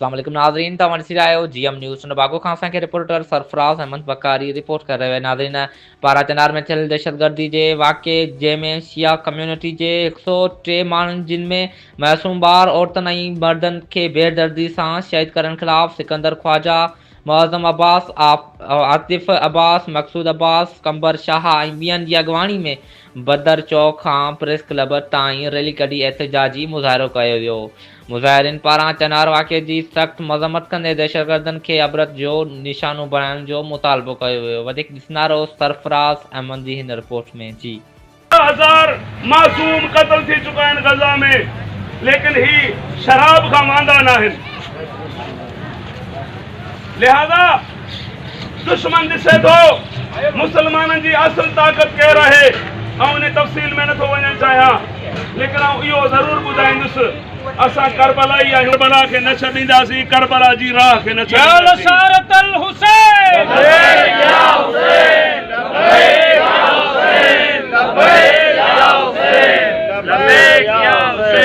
अस्सलाम वालेकुम नाज़रीन, तव्हां ॾिसी रहिया आहियो GM न्यूज़। नबागो खां असांखे रिपोर्टर सरफराज़ अहमद बकारी रिपोर्ट करे रहियो आहे। नाज़रीन, पारा चनार में थियल दहशतगर्दी जे वाक़े जंहिंमें शिया कम्यूनिटी जे 103 माण्हुनि जिन में मासूम ॿार, औरतुनि ऐं मर्दनि खे बेदर्दी सां शहीद करण ख़िलाफ़ सिकंदर ख्वाजा, मुअज़्ज़म अब्बास, आतिफ़ अब्बास, मक़सूद अब्बास, कंबर शाह ऐं ॿियनि जी अॻवानी में बदर चौक खां प्रेस क्लब ताईं रैली कढी एहतजाजी मुज़ाहिरो कयो वियो। मुज़ाहिरीन पारां चनार वाक़े जी सख़्त मज़म्मत कंदे दहशतगर्दनि खे अबरत जो निशानो बणाइण जो मुतालबो कयो वियो। वधीक ॾिसंदा रहो सरफराज़ अहमद जी हिन रिपोर्ट में। जी 1000 मासूम कत्ल थी चुका आहिनि गज़ा में, लेकिन ही शराब खां वांदा न आहिनि। लिहाज़ा दुश्मन ॾिसे थो मुसलमाननि जी असुल ताक़त केर आहे, ऐं इन तफ़सील में नथो वञणु चाहियां, लेकिन आउं इहो ज़रूर ॿुधाईंदुसि, असां करबलाई आहियूं, करबला खे न छॾींदासीं, करबला जी राह खे न छॾींदासीं।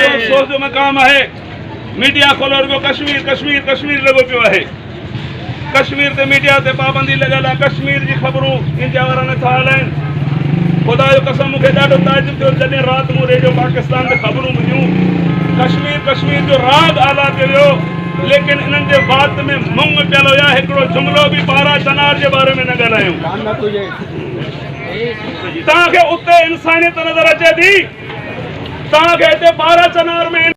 अफ़सोस जो मक़ाम आहे, मीडिया खोलो रुगो कश्मीर कश्मीर कश्मीर लॻो पियो आहे। कश्मीर ते मीडिया ते पाबंदी लॻल आहे, कश्मीर जी ख़बरूं इंडिया वारा नथा हलाइनि। ख़ुदा जो कसम, मूंखे ॾाढो ताजुब थियो जॾहिं राति मूं रेडियो पाकिस्तान ते ख़बरूं ॿुधियूं। कश्मीर कश्मीर जो राग आला ते वियो, लेकिन इन्हनि जे बात में मुंग पियल हुया। हिकिड़ो जुमिलो बि पारा चनार जे बारे में न ॻाल्हायूं। तव्हांखे उते इंसानियत नज़र अचे थी? तव्हांखे हिते पारा चनार में